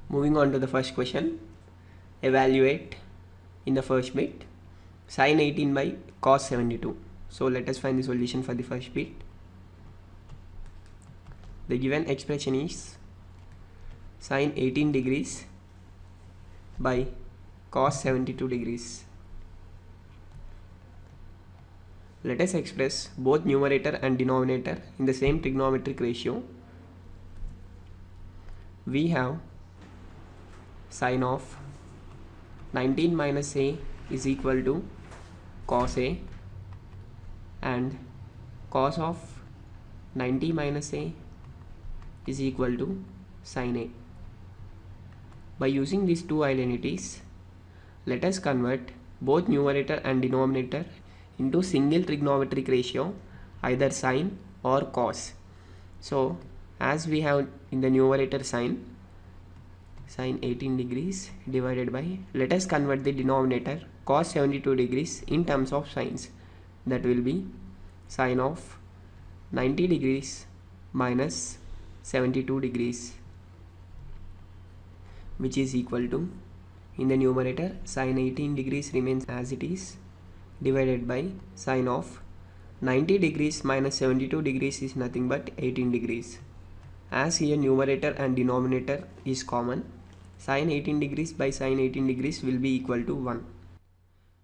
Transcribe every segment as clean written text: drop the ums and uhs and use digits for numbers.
Moving on to the first question, evaluate in the first bit sine 18 by cos 72. So let us find the solution for the first bit. The given expression is sine 18 degrees by cos 72 degrees. Let us express both numerator and denominator in the same trigonometric ratio. We have sine of 19 minus a is equal to cos a, and cos of 90 minus a is equal to sin a. By using these two identities, let us convert both numerator and denominator into single trigonometric ratio, either sine or cos. So as we have in the numerator sine 18 degrees divided by, let us convert the denominator cos 72 degrees in terms of sines. That will be sine of 90 degrees minus 72 degrees, which is equal to, in the numerator sine 18 degrees remains as it is, divided by sine of 90 degrees minus 72 degrees is nothing but 18 degrees. As here numerator and denominator is common, sine 18 degrees by sine 18 degrees will be equal to 1.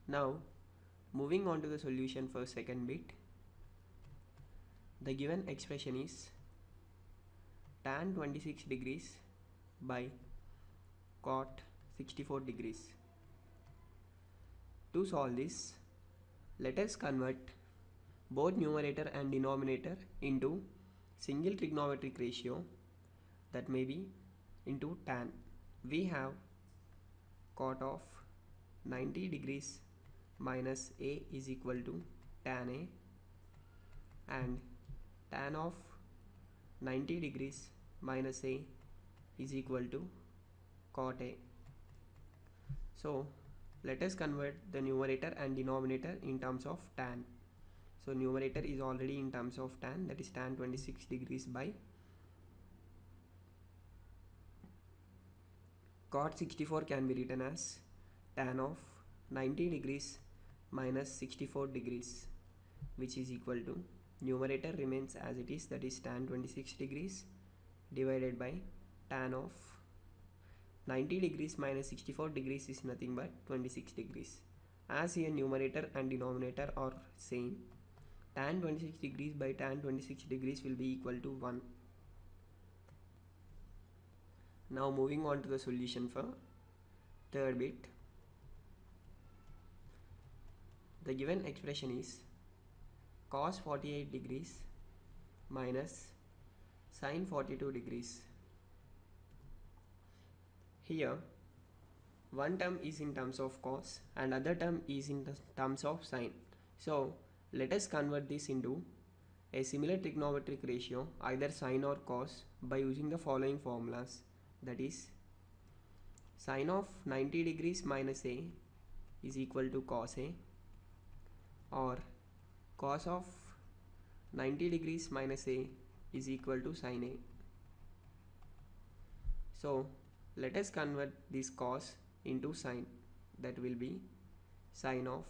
Now moving on to the solution for second bit. The given expression is tan 26 degrees by cot 64 degrees. To solve this, let us convert both numerator and denominator into single trigonometric ratio, that may be into tan. We have cot of 90 degrees minus a is equal to tan a, and tan of 90 degrees minus a is equal to cot a. So let us convert the numerator and denominator in terms of tan. So numerator is already in terms of tan, that is tan 26 degrees by cot 64 can be written as tan of 90 degrees minus 64 degrees, which is equal to, numerator remains as it is, that is tan 26 degrees divided by tan of 90 degrees minus 64 degrees is nothing but 26 degrees. As here numerator and denominator are same, tan 26 degrees by tan 26 degrees will be equal to 1. Now moving on to the solution for third bit. The given expression is cos 48 degrees minus sin 42 degrees. Here one term is in terms of cos and other term is in terms of sin. So let us convert this into a similar trigonometric ratio, either sin or cos, by using the following formulas. That is, sine of 90 degrees minus a is equal to cos a, or cos of 90 degrees minus a is equal to sin a. So let us convert this cos into sin. That will be sine of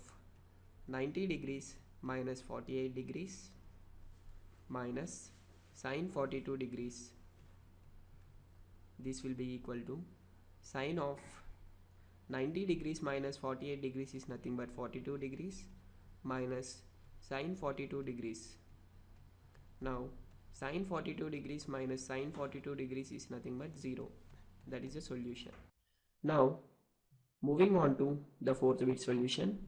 90 degrees minus 48 degrees minus sin 42 degrees. This will be equal to sine of 90 degrees minus 48 degrees is nothing but 42 degrees minus sin 42 degrees. Now sin 42 degrees minus sin 42 degrees is nothing but 0. That is the solution. Now moving on to the fourth bit solution.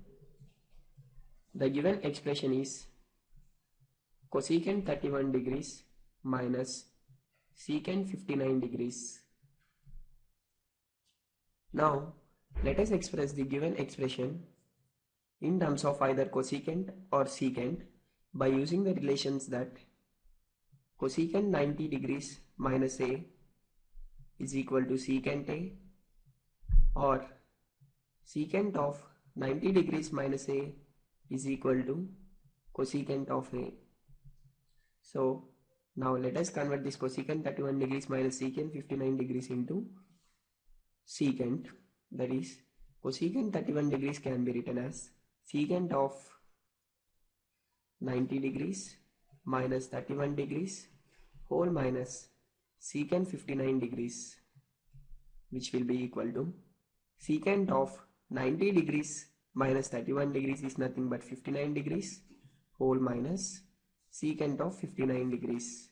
The given expression is cosecant 31 degrees minus secant 59 degrees. Now let us express the given expression in terms of either cosecant or secant by using the relations that cosecant 90 degrees minus a is equal to secant a, or secant of 90 degrees minus a is equal to cosecant of a. So now let us convert this cosecant 31 degrees minus secant 59 degrees into secant, that is cosecant 31 degrees can be written as secant of 90 degrees minus 31 degrees whole minus secant 59 degrees, which will be equal to secant of 90 degrees minus 31 degrees is nothing but 59 degrees whole minus secant of 59 degrees.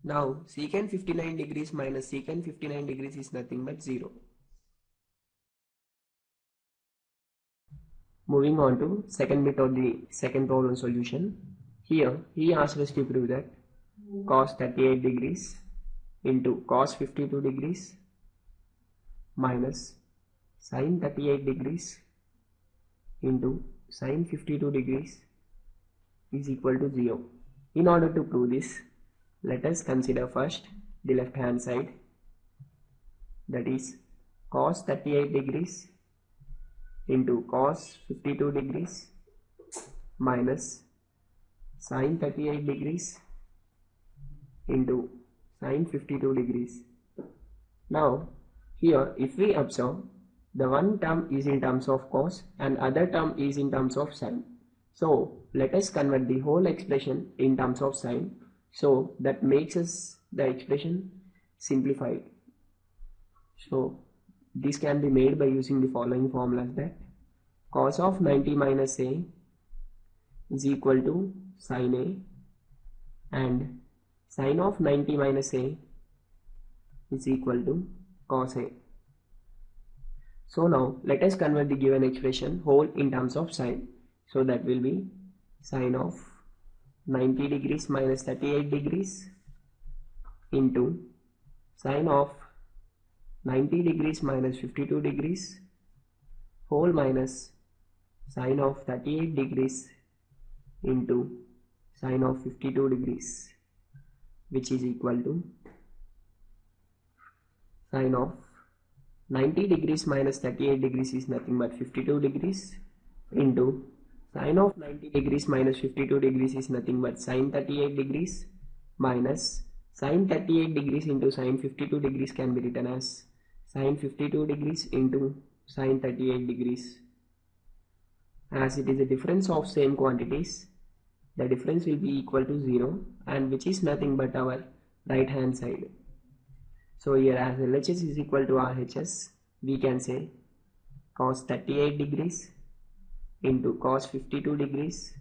Now secant 59 degrees minus secant 59 degrees is nothing but 0. Moving on to second bit of the second problem solution. Here he asked us to prove that cos 38 degrees into cos 52 degrees minus sin 38 degrees into sin 52 degrees is equal to 0. In order to prove this, let us consider first the left hand side, that is cos 38 degrees into cos 52 degrees minus sin 38 degrees into sin 52 degrees. Now here if we observe, the one term is in terms of cos and other term is in terms of sin. So let us convert the whole expression in terms of sin, so that makes us the expression simplified. So this can be made by using the following formulas, that cos of 90 minus a is equal to sin a and sin of 90 minus a is equal to cos a. So now let us convert the given expression whole in terms of sin. So that will be sin of 90 degrees minus 38 degrees into sin of 90 degrees minus 52 degrees whole minus sin of 38 degrees into sin of 52 degrees, which is equal to sin of 90 degrees minus 38 degrees is nothing but 52 degrees into sin of 90 degrees minus 52 degrees is nothing but sin 38 degrees minus sin 38 degrees into sin 52 degrees can be written as sin 52 degrees into sin 38 degrees. As it is a difference of same quantities, the difference will be equal to 0, and which is nothing but our right hand side. So here as LHS is equal to RHS, we can say cos 38 degrees into cos 52 degrees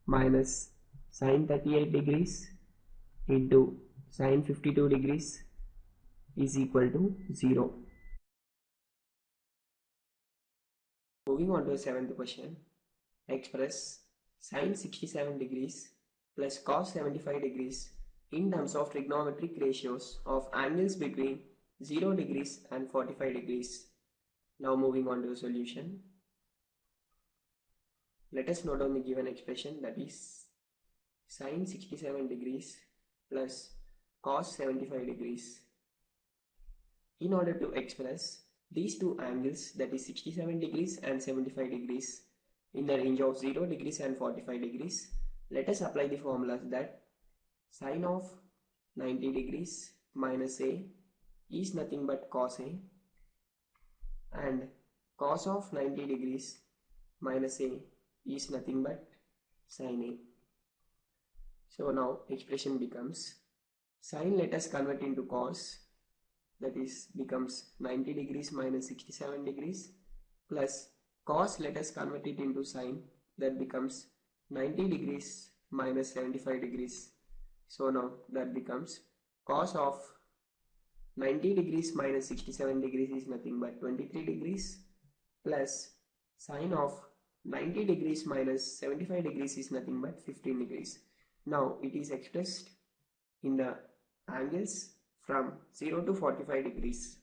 minus sin 38 degrees into sin 52 degrees is equal to 0. Moving on to the seventh question, express sin 67 degrees plus cos 75 degrees in terms of trigonometric ratios of angles between 0 degrees and 45 degrees. Now moving on to the solution. Let us note down the given expression, that is sin 67 degrees plus cos 75 degrees. In order to express these two angles, that is 67 degrees and 75 degrees, in the range of 0 degrees and 45 degrees, let us apply the formulas that sin of 90 degrees minus a is nothing but cos a and cos of 90 degrees minus a is nothing but sin a. So now expression becomes sin, let us convert into cos, that is becomes 90 degrees minus 67 degrees plus cos, let us convert it into sin, that becomes 90 degrees minus 75 degrees. So now that becomes cos of 90 degrees minus 67 degrees is nothing but 23 degrees plus sin of 90 degrees minus 75 degrees is nothing but 15 degrees. Now it is expressed in the angles from 0 to 45 degrees.